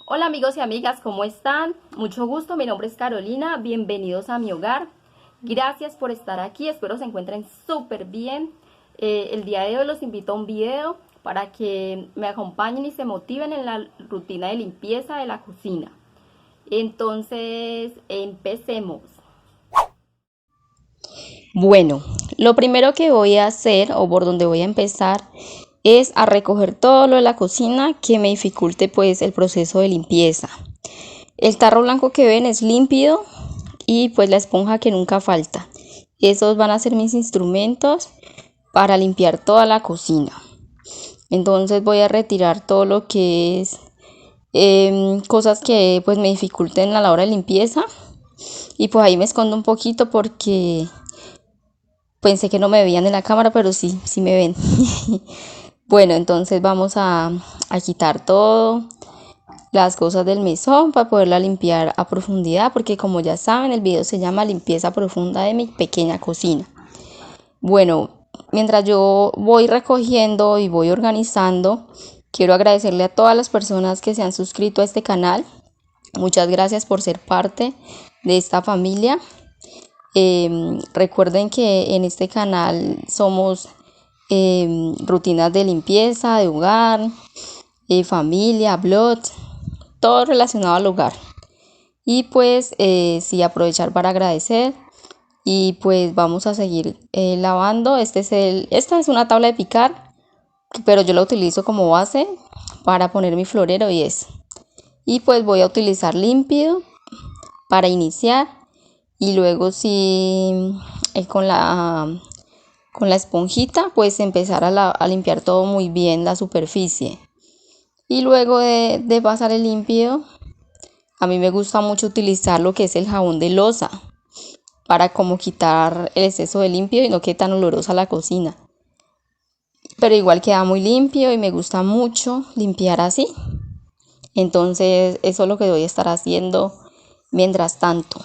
Hola amigos y amigas, ¿cómo están? Mucho gusto, mi nombre es Carolina, bienvenidos a mi hogar. Gracias por estar aquí, espero se encuentren súper bien. El día de hoy los invito a un video para que me acompañen y se motiven en la rutina de limpieza de la cocina. Entonces, empecemos. Bueno, lo primero que voy a hacer o por donde voy a empezar es a recoger todo lo de la cocina que me dificulte pues el proceso de limpieza. El tarro blanco que ven es límpido y pues la esponja que nunca falta. Esos van a ser mis instrumentos para limpiar toda la cocina. Entonces voy a retirar todo lo que es cosas que pues me dificulten a la hora de limpieza. Y pues ahí me escondo un poquito porque pensé que no me veían en la cámara, pero sí me ven. Bueno, entonces vamos a quitar todo las cosas del mesón para poderla limpiar a profundidad, porque como ya saben, el video se llama limpieza profunda de mi pequeña cocina. Bueno, mientras yo voy recogiendo y voy organizando, quiero agradecerle a todas las personas que se han suscrito a este canal. Muchas gracias por ser parte de esta familia. Recuerden que en este canal somos rutinas de limpieza, de hogar, familia, blogs, todo relacionado al hogar. Y pues sí, aprovechar para agradecer. Y pues vamos a seguir lavando. Esta es una tabla de picar, pero yo la utilizo como base para poner mi florero y eso. Y pues voy a utilizar límpido para iniciar. Y luego sí con la esponjita pues empezar a limpiar todo muy bien la superficie. Y luego de pasar el límpido, a mí me gusta mucho utilizar lo que es el jabón de loza para como quitar el exceso de limpio y no quede tan olorosa la cocina. Pero igual queda muy limpio y me gusta mucho limpiar así. Entonces eso es lo que voy a estar haciendo mientras tanto.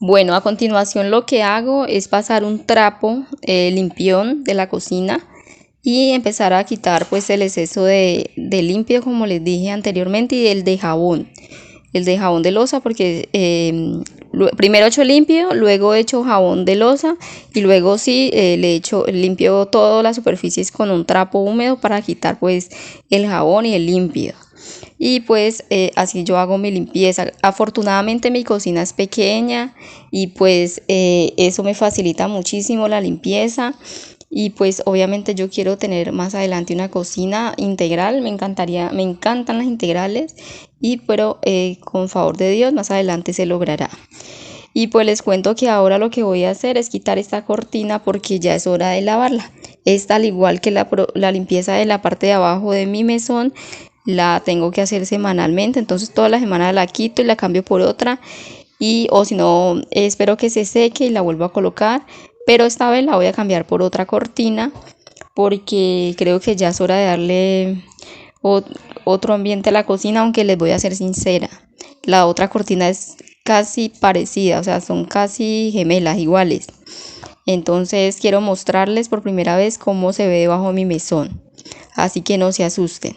Bueno, a continuación lo que hago es pasar un trapo limpión de la cocina y empezar a quitar pues el exceso de limpio, como les dije anteriormente, y el de jabón. El de jabón de loza, porque primero echo limpio, luego echo jabón de loza y luego sí limpio todas las superficies con un trapo húmedo para quitar pues el jabón y el límpido. Y pues así yo hago mi limpieza. Afortunadamente mi cocina es pequeña y pues eso me facilita muchísimo la limpieza. Y pues obviamente yo quiero tener más adelante una cocina integral, me encantan las integrales, pero con favor de Dios más adelante se logrará. Y pues les cuento que ahora lo que voy a hacer es quitar esta cortina porque ya es hora de lavarla. Esta, al igual que la limpieza de la parte de abajo de mi mesón, la tengo que hacer semanalmente. Entonces toda la semana la quito y la cambio por otra. Y o si no, espero que se seque y la vuelvo a colocar. Pero esta vez la voy a cambiar por otra cortina porque creo que ya es hora de darle otro ambiente a la cocina, aunque les voy a ser sincera. La otra cortina es casi parecida, o sea, son casi gemelas, iguales. Entonces quiero mostrarles por primera vez cómo se ve debajo de mi mesón. Así que no se asusten.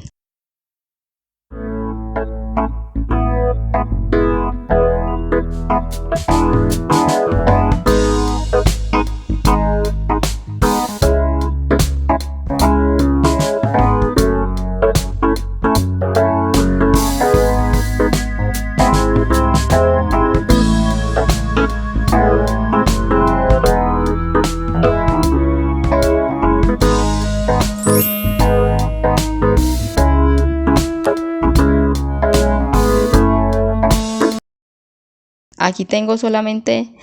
Aquí tengo solamente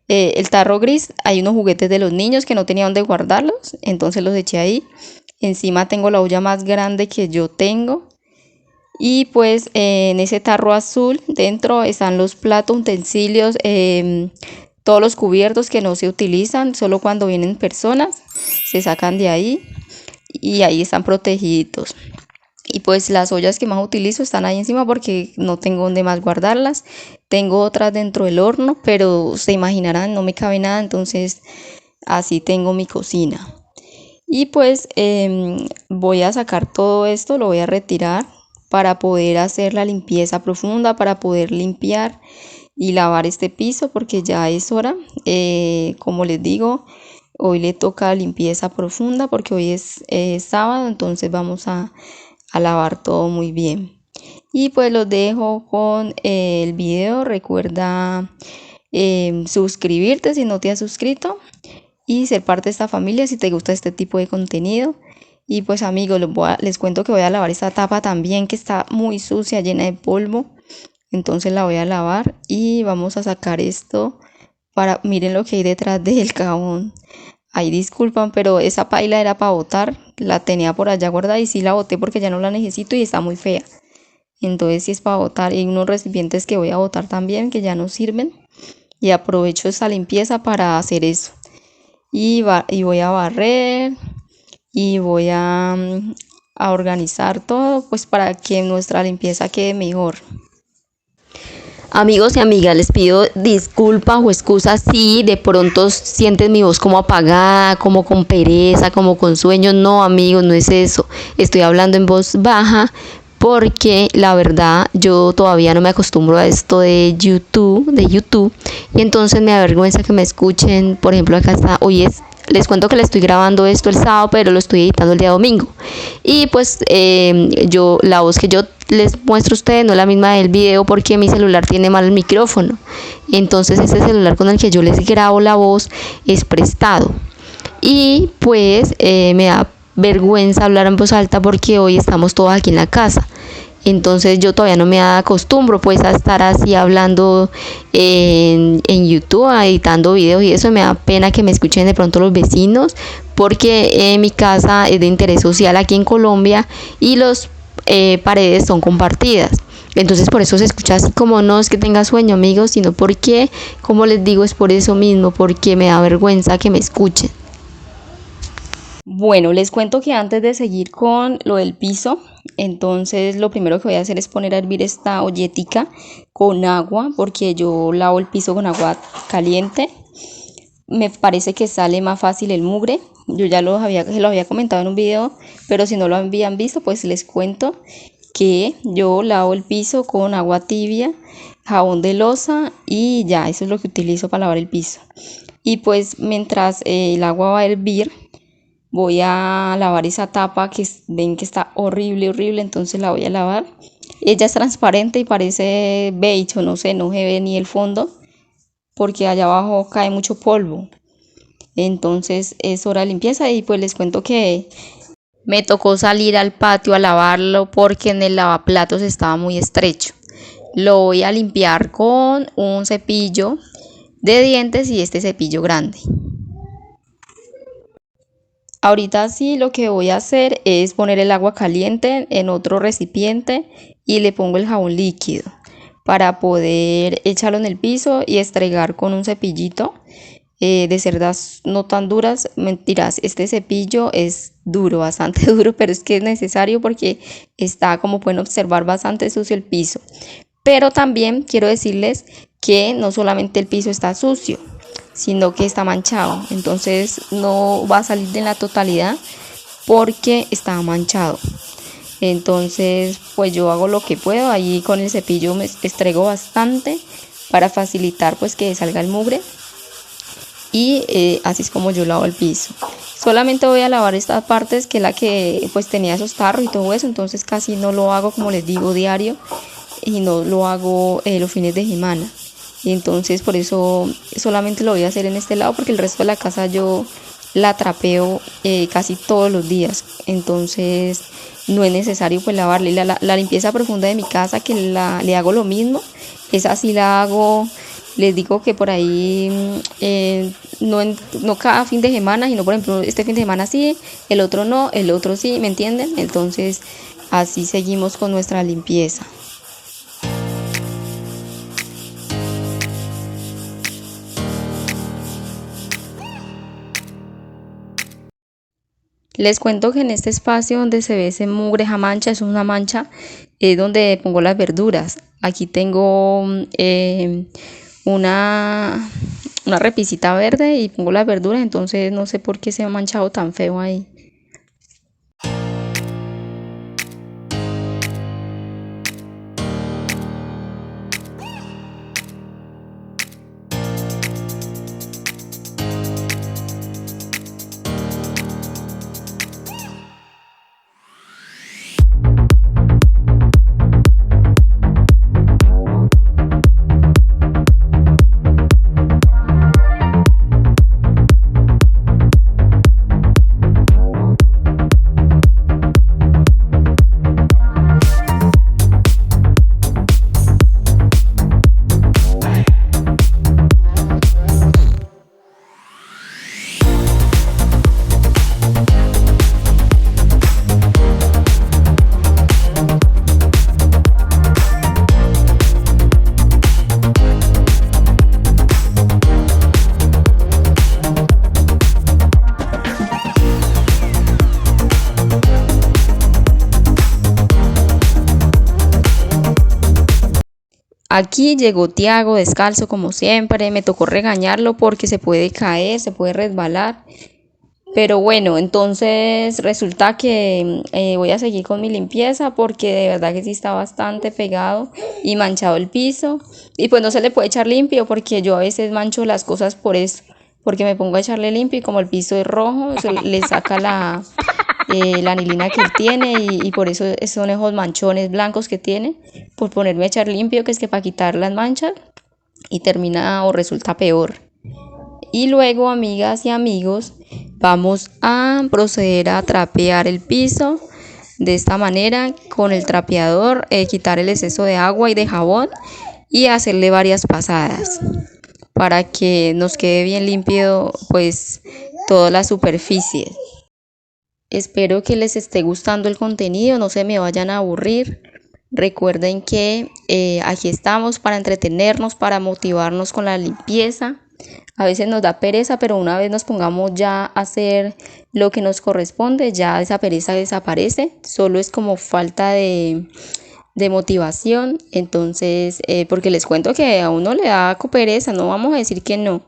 el tarro gris. Hay unos juguetes de los niños que no tenía dónde guardarlos, entonces los eché ahí. Encima tengo la olla más grande que yo tengo. Y pues en ese tarro azul dentro están los platos, utensilios, todos los cubiertos que no se utilizan, solo cuando vienen personas se sacan de ahí y ahí están protegidos. Y pues las ollas que más utilizo están ahí encima porque no tengo donde más guardarlas. Tengo otras dentro del horno, pero se imaginarán, no me cabe nada, entonces así tengo mi cocina. Y pues voy a sacar todo esto, lo voy a retirar para poder hacer la limpieza profunda, para poder limpiar y lavar este piso porque ya es hora. Como les digo, hoy le toca limpieza profunda porque hoy es sábado, entonces vamos a lavar todo muy bien. Y pues los dejo con el video. Recuerda suscribirte si no te has suscrito y ser parte de esta familia si te gusta este tipo de contenido. Y pues amigos, les cuento que voy a lavar esta tapa también, que está muy sucia, llena de polvo. Entonces la voy a lavar y vamos a sacar esto miren lo que hay detrás del jabón. Ay, disculpan, pero esa paila era para botar, la tenía por allá guardada y sí la boté porque ya no la necesito y está muy fea. Entonces sí es para botar, y unos recipientes que voy a botar también que ya no sirven. Y aprovecho esta limpieza para hacer eso. Y voy a barrer y voy a organizar todo pues para que nuestra limpieza quede mejor. Amigos y amigas, les pido disculpas o excusas si de pronto sienten mi voz como apagada, como con pereza, como con sueño. No, amigos, no es eso. Estoy hablando en voz baja porque la verdad yo todavía no me acostumbro a esto de YouTube, y entonces me avergüenza que me escuchen. Por ejemplo, acá está, les cuento que le estoy grabando esto el sábado, pero lo estoy editando el día domingo. Y pues la voz que yo les muestro a ustedes no es la misma del video porque mi celular tiene mal el micrófono. Entonces este celular con el que yo les grabo la voz es prestado. Y pues me da vergüenza hablar en voz alta porque hoy estamos todos aquí en la casa. Entonces yo todavía no me acostumbro pues a estar así hablando en YouTube, editando videos, y eso me da pena que me escuchen de pronto los vecinos porque mi casa es de interés social aquí en Colombia y los paredes son compartidas. Entonces por eso se escucha así, como no es que tenga sueño, amigos, sino porque, como les digo, es por eso mismo, porque me da vergüenza que me escuchen. Bueno, les cuento que antes de seguir con lo del piso, entonces lo primero que voy a hacer es poner a hervir esta ollética con agua, porque yo lavo el piso con agua caliente. Me parece que sale más fácil el mugre. Yo ya lo había comentado en un video, pero si no lo habían visto, pues les cuento que yo lavo el piso con agua tibia, jabón de loza y ya, eso es lo que utilizo para lavar el piso. Y pues mientras el agua va a hervir, voy a lavar esa tapa que ven que está horrible, entonces la voy a lavar. Ella es transparente y parece beige, o no sé, no se ve ni el fondo porque allá abajo cae mucho polvo. Entonces es hora de limpieza y pues les cuento que me tocó salir al patio a lavarlo porque en el lavaplatos estaba muy estrecho. Lo voy a limpiar con un cepillo de dientes y este cepillo grande. Ahorita sí lo que voy a hacer es poner el agua caliente en otro recipiente y le pongo el jabón líquido para poder echarlo en el piso y estregar con un cepillito de cerdas no tan duras. Mentiras, este cepillo es duro, bastante duro, pero es que es necesario porque está, como pueden observar, bastante sucio el piso. Pero también quiero decirles que no solamente el piso está sucio, sino que está manchado. Entonces no va a salir en la totalidad porque está manchado. Entonces pues yo hago lo que puedo. Ahí con el cepillo me estrego bastante para facilitar pues que salga el mugre. Y así es como yo lavo el piso. Solamente voy a lavar estas partes, que es la que pues tenía esos tarros y todo eso. Entonces casi no lo hago, como les digo, diario, y no lo hago los fines de semana. Y entonces por eso solamente lo voy a hacer en este lado, porque el resto de la casa yo la trapeo casi todos los días. Entonces no es necesario pues lavarle. La limpieza profunda de mi casa, que le hago lo mismo, esa sí la hago. Les digo que por ahí no cada fin de semana, sino por ejemplo este fin de semana sí, el otro no, el otro sí, ¿me entienden? Entonces así seguimos con nuestra limpieza. Les cuento que en este espacio donde se ve ese mugre, esa mancha, es una mancha donde pongo las verduras. Aquí tengo una, una repisita verde y pongo las verduras, entonces no sé por qué se ha manchado tan feo ahí. Aquí llegó Tiago descalzo como siempre, me tocó regañarlo porque se puede caer, se puede resbalar. Pero bueno, entonces resulta que voy a seguir con mi limpieza, porque de verdad que sí está bastante pegado y manchado el piso. Y pues no se le puede echar limpio, porque yo a veces mancho las cosas por eso, porque me pongo a echarle limpio y como el piso es rojo, se le saca la anilina que él tiene, y por eso son esos manchones blancos que tiene, por ponerme a echar limpio, que es que para quitar las manchas, y termina o resulta peor. Y luego, amigas y amigos, vamos a proceder a trapear el piso de esta manera con el trapeador, quitar el exceso de agua y de jabón y hacerle varias pasadas para que nos quede bien limpio pues toda la superficie. Espero que les esté gustando el contenido, no se me vayan a aburrir. Recuerden que aquí estamos para entretenernos, para motivarnos con la limpieza. A veces nos da pereza, pero una vez nos pongamos ya a hacer lo que nos corresponde, ya esa pereza desaparece. Solo es como falta de motivación. Entonces, porque les cuento que a uno le da pereza, no vamos a decir que no.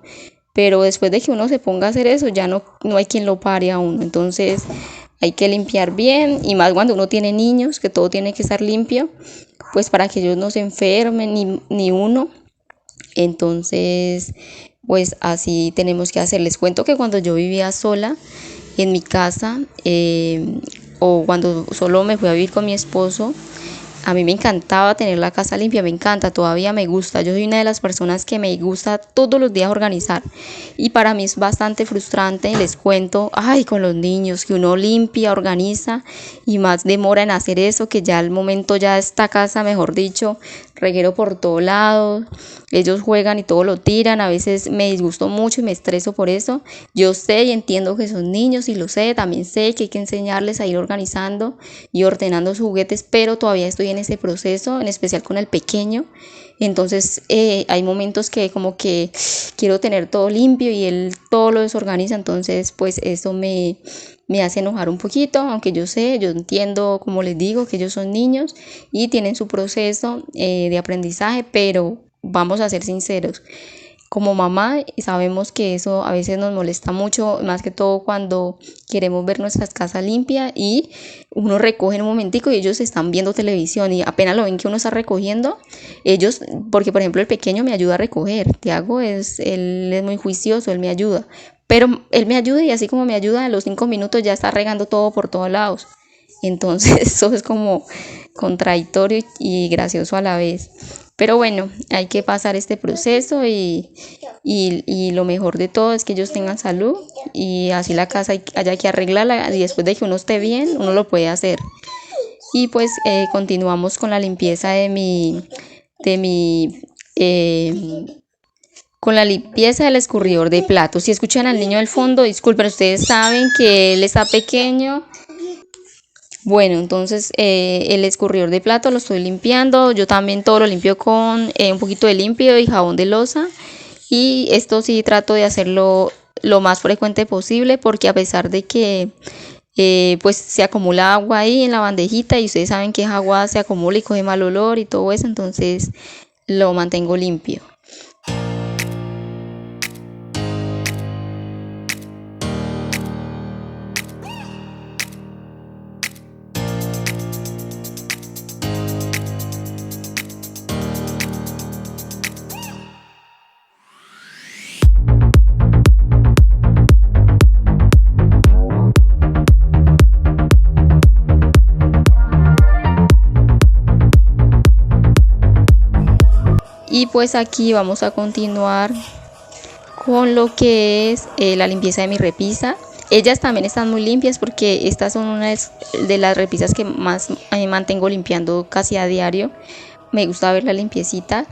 Pero después de que uno se ponga a hacer eso, ya no hay quien lo pare a uno. Entonces hay que limpiar bien, y más cuando uno tiene niños, que todo tiene que estar limpio, pues para que ellos no se enfermen, ni uno. Entonces pues así tenemos que hacer. Les cuento que cuando yo vivía sola en mi casa, o cuando solo me fui a vivir con mi esposo, a mí me encantaba tener la casa limpia, me encanta, todavía me gusta. Yo soy una de las personas que me gusta todos los días organizar. Y para mí es bastante frustrante, les cuento, ay, con los niños, que uno limpia, organiza y más demora en hacer eso, que ya al momento ya esta casa, mejor dicho, reguero por todos lados. Ellos juegan y todo lo tiran, a veces me disgusto mucho y me estreso por eso. Yo sé y entiendo que son niños y lo sé, también sé que hay que enseñarles a ir organizando y ordenando sus juguetes, pero todavía estoy en ese proceso, en especial con el pequeño. Entonces hay momentos que como que quiero tener todo limpio y él todo lo desorganiza, entonces pues eso me hace enojar un poquito, aunque yo sé, yo entiendo, como les digo, que ellos son niños y tienen su proceso de aprendizaje, pero vamos a ser sinceros. Como mamá sabemos que eso a veces nos molesta mucho, más que todo cuando queremos ver nuestras casas limpias y uno recoge en un momentico y ellos están viendo televisión y apenas lo ven que uno está recogiendo, ellos, porque por ejemplo el pequeño me ayuda a recoger, él es muy juicioso, él me ayuda, pero él me ayuda y así como me ayuda, a los 5 minutos ya está regando todo por todos lados. Entonces eso es como contradictorio y gracioso a la vez. Pero bueno, hay que pasar este proceso y lo mejor de todo es que ellos tengan salud y así la casa haya que arreglarla y después de que uno esté bien, uno lo puede hacer. Y pues continuamos con la limpieza de mi, eh, con la limpieza del escurridor de platos. Si escuchan al niño del fondo, disculpen, ustedes saben que él está pequeño. Bueno, entonces el escurridor de plato lo estoy limpiando. Yo también todo lo limpio con un poquito de limpio y jabón de loza. Y esto sí trato de hacerlo lo más frecuente posible porque a pesar de que pues se acumula agua ahí en la bandejita y ustedes saben que esa agua se acumula y coge mal olor y todo eso, entonces lo mantengo limpio. Y pues aquí vamos a continuar con lo que es la limpieza de mi repisa. Ellas también están muy limpias porque estas son una de las repisas que más mantengo limpiando casi a diario. Me gusta verla limpiecita,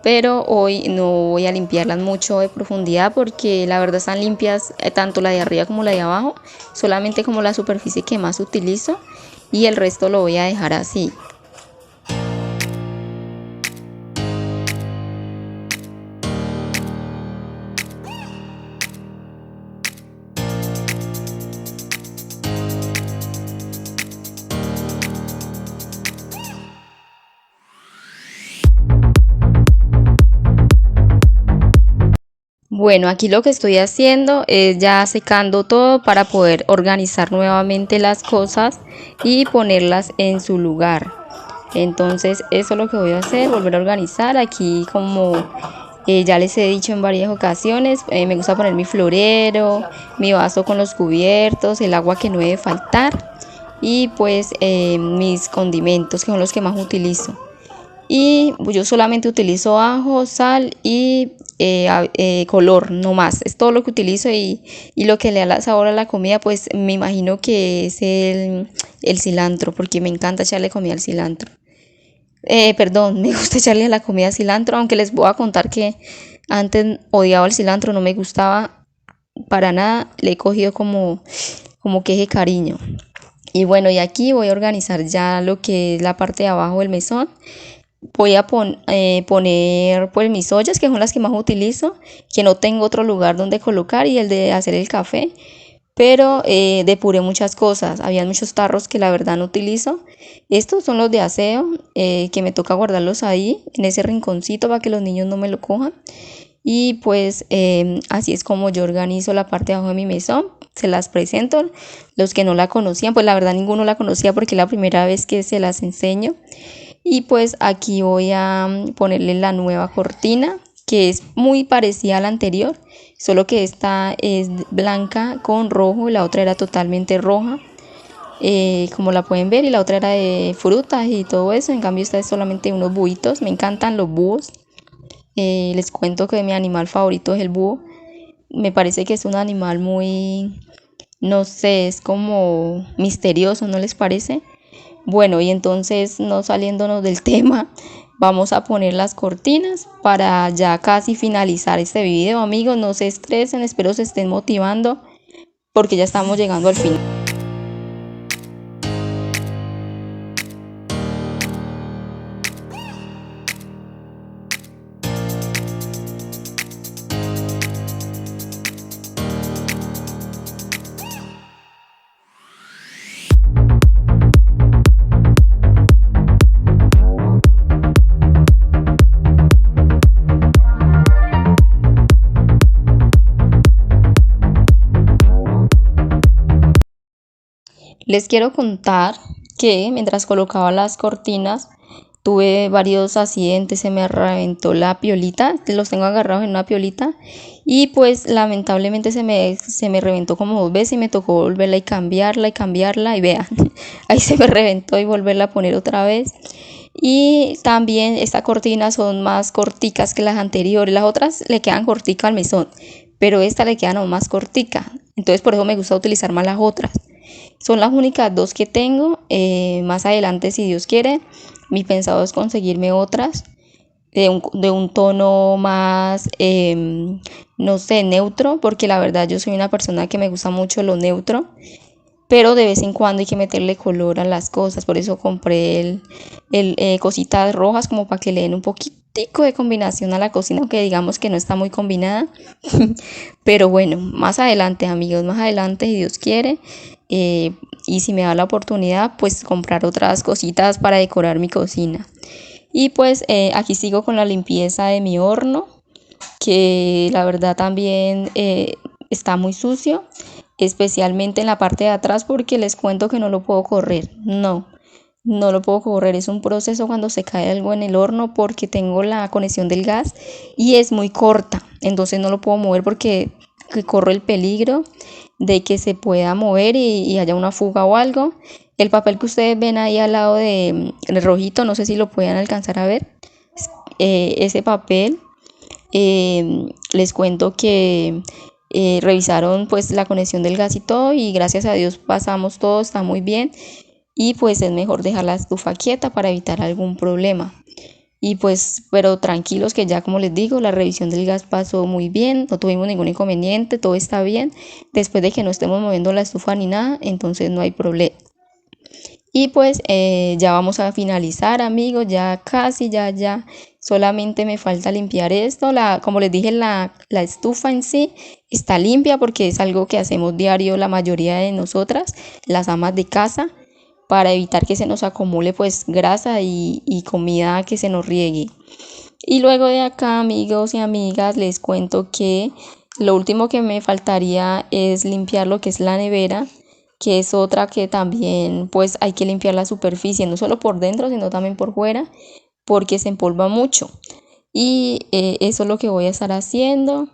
pero hoy no voy a limpiarlas mucho de profundidad porque la verdad están limpias tanto la de arriba como la de abajo, solamente como la superficie que más utilizo y el resto lo voy a dejar así. Bueno, aquí lo que estoy haciendo es ya secando todo para poder organizar nuevamente las cosas y ponerlas en su lugar. Entonces eso es lo que voy a hacer, volver a organizar. Aquí como ya les he dicho en varias ocasiones, me gusta poner mi florero, mi vaso con los cubiertos, el agua que no debe faltar y pues mis condimentos que son los que más utilizo. Y yo solamente utilizo ajo, sal y color, no más. Es todo lo que utilizo y lo que le da sabor a la comida, pues me imagino que es el cilantro, porque me encanta echarle comida al cilantro. Perdón, me gusta echarle a la comida cilantro, aunque les voy a contar que antes odiaba el cilantro, no me gustaba para nada, le he cogido como que ese cariño. Y bueno, y aquí voy a organizar ya lo que es la parte de abajo del mesón. Voy a poner pues mis ollas, que son las que más utilizo, que no tengo otro lugar donde colocar, y el de hacer el café. Pero depuré muchas cosas, había muchos tarros que la verdad no utilizo. Estos son los de aseo, que me toca guardarlos ahí, en ese rinconcito para que los niños no me lo cojan. Y pues así es como yo organizo la parte de abajo de mi mesón. Se las presento, los que no la conocían, pues la verdad ninguno la conocía porque es la primera vez que se las enseño. Y pues aquí voy a ponerle la nueva cortina, que es muy parecida a la anterior, solo que esta es blanca con rojo y la otra era totalmente roja. como la pueden ver, y la otra era de frutas y todo eso. En cambio esta es solamente unos buitos. Me encantan los búhos. Les cuento que mi animal favorito es el búho. Me parece que es un animal muy, no sé, es como misterioso, ¿no les parece? Bueno, y entonces, no saliéndonos del tema, vamos a poner las cortinas para ya casi finalizar este video. Amigos, no se estresen, espero se estén motivando porque ya estamos llegando al final. Les quiero contar que mientras colocaba las cortinas tuve varios accidentes, se me reventó la piolita, los tengo agarrados en una piolita y pues lamentablemente se me reventó como 2 veces y me tocó volverla y cambiarla y vean, ahí se me reventó y volverla a poner otra vez. Y también estas cortinas son más corticas que las anteriores, las otras le quedan corticas al mesón, pero esta le quedan aún más cortica, entonces por eso me gusta utilizar más las otras. Son las únicas dos que tengo. Más adelante, si Dios quiere, mi pensado es conseguirme otras de un tono más, no sé, neutro, porque la verdad yo soy una persona que me gusta mucho lo neutro, pero de vez en cuando hay que meterle color a las cosas. Por eso compré cositas rojas como para que le den un poquitico de combinación a la cocina, aunque digamos que no está muy combinada. Pero bueno, más adelante, amigos, más adelante, si Dios quiere, eh, y si me da la oportunidad, pues comprar otras cositas para decorar mi cocina. Y pues aquí sigo con la limpieza de mi horno, que la verdad también está muy sucio, especialmente en la parte de atrás, porque les cuento que no lo puedo correr. No lo puedo correr, es un proceso cuando se cae algo en el horno porque tengo la conexión del gas y es muy corta, entonces no lo puedo mover porque corro el peligro de que se pueda mover y haya una fuga o algo. El papel que ustedes ven ahí al lado del rojito, no sé si lo pueden alcanzar a ver, ese papel, les cuento que revisaron pues la conexión del gas y todo, y gracias a Dios pasamos todo, está muy bien, y pues es mejor dejar la estufa quieta para evitar algún problema. Y pues, pero tranquilos que ya como les digo, la revisión del gas pasó muy bien, no tuvimos ningún inconveniente, todo está bien. Después de que no estemos moviendo la estufa ni nada, entonces no hay problema. Y pues ya vamos a finalizar, amigos, ya casi, ya. Solamente me falta limpiar esto. Como les dije, la estufa en sí está limpia porque es algo que hacemos diario la mayoría de nosotras, las amas de casa, para evitar que se nos acumule pues grasa y comida que se nos riegue. Y luego de acá, amigos y amigas, les cuento que lo último que me faltaría es limpiar lo que es la nevera, que es otra que también pues hay que limpiar la superficie, no solo por dentro, sino también por fuera, porque se empolva mucho. Y eso es lo que voy a estar haciendo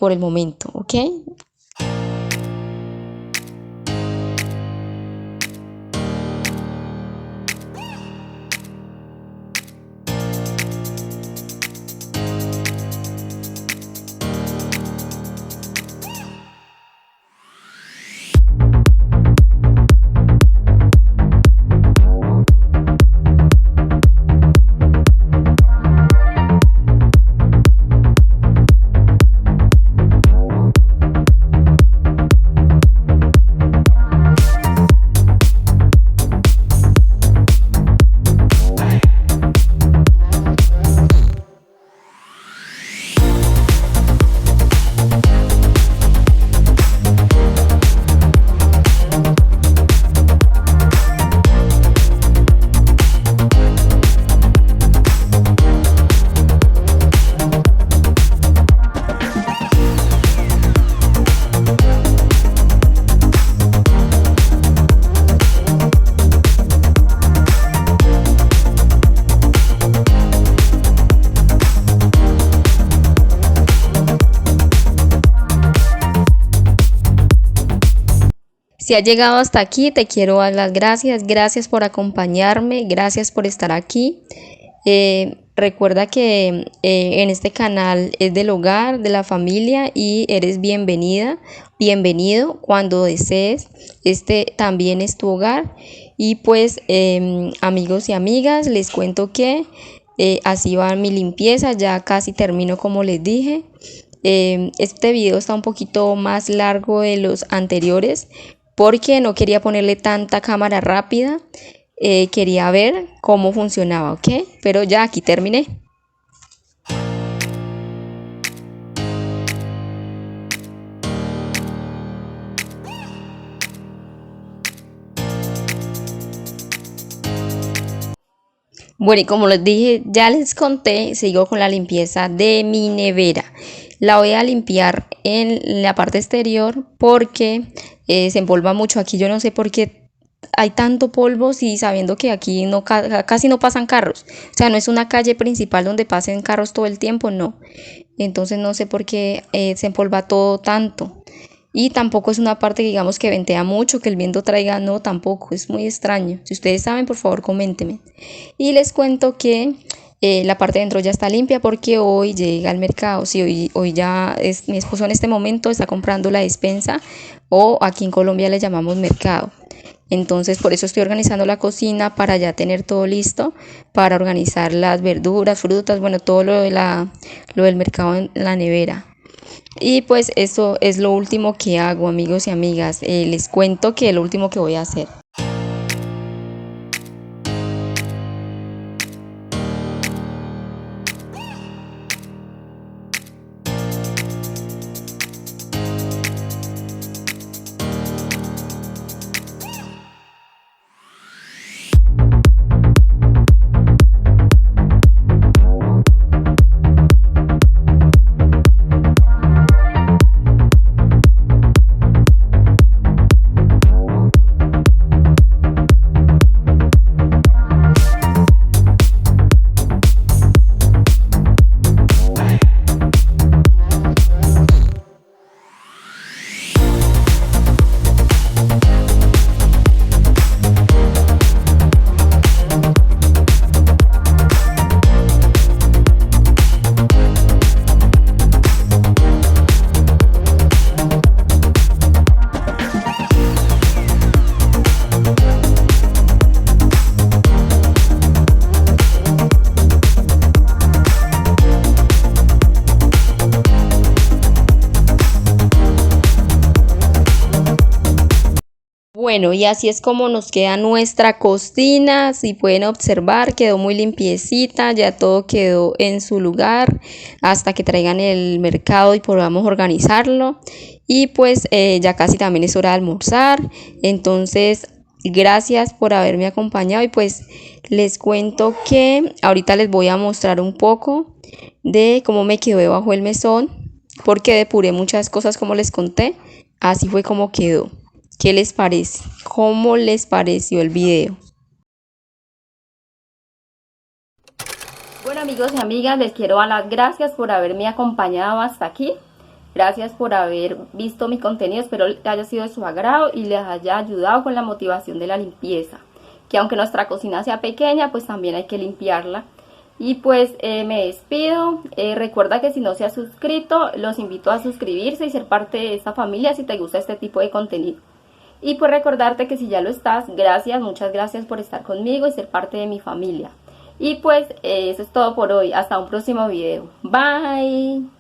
por el momento, ¿ok? Si has llegado hasta aquí, te quiero dar las gracias. Gracias por acompañarme, gracias por estar aquí. Recuerda que en este canal es del hogar, de la familia y eres bienvenida, bienvenido cuando desees. Este también es tu hogar. Y pues amigos y amigas, les cuento que así va mi limpieza, ya casi termino como les dije. Este video está un poquito más largo de los anteriores porque no quería ponerle tanta cámara rápida. Quería ver cómo funcionaba, ¿ok? Pero ya aquí terminé. Bueno, y como les dije, ya les conté, sigo con la limpieza de mi nevera. La voy a limpiar en la parte exterior porque se empolva mucho aquí. Yo no sé por qué hay tanto polvo, y sabiendo que aquí no, casi no pasan carros. O sea, no es una calle principal donde pasen carros todo el tiempo, no. Entonces no sé por qué se empolva todo tanto. Y tampoco es una parte que digamos que ventea mucho, que el viento traiga, no, tampoco, es muy extraño. Si ustedes saben, por favor, coméntenme. Y les cuento que la parte de dentro ya está limpia porque hoy llega al mercado. Sí, hoy ya es, mi esposo en este momento está comprando la despensa, o aquí en Colombia le llamamos mercado. Entonces por eso estoy organizando la cocina para ya tener todo listo, para organizar las verduras, frutas, bueno, todo lo del mercado en la nevera. Y pues eso es lo último que hago, amigos y amigas. Les cuento que es lo último que voy a hacer. Bueno, y así es como nos queda nuestra cocina. Si pueden observar, quedó muy limpiecita, ya todo quedó en su lugar hasta que traigan el mercado y podamos organizarlo. Y pues ya casi también es hora de almorzar. Entonces, gracias por haberme acompañado y pues les cuento que ahorita les voy a mostrar un poco de cómo me quedó debajo del mesón, porque depuré muchas cosas como les conté. Así fue como quedó. ¿Qué les parece? ¿Cómo les pareció el video? Bueno, amigos y amigas, les quiero dar las gracias por haberme acompañado hasta aquí. Gracias por haber visto mi contenido, espero que haya sido de su agrado y les haya ayudado con la motivación de la limpieza. Que aunque nuestra cocina sea pequeña, pues también hay que limpiarla. Y pues me despido. Recuerda que si no se ha suscrito, los invito a suscribirse y ser parte de esta familia si te gusta este tipo de contenido. Y pues recordarte que si ya lo estás, gracias, muchas gracias por estar conmigo y ser parte de mi familia. Y pues eso es todo por hoy. Hasta un próximo video. Bye.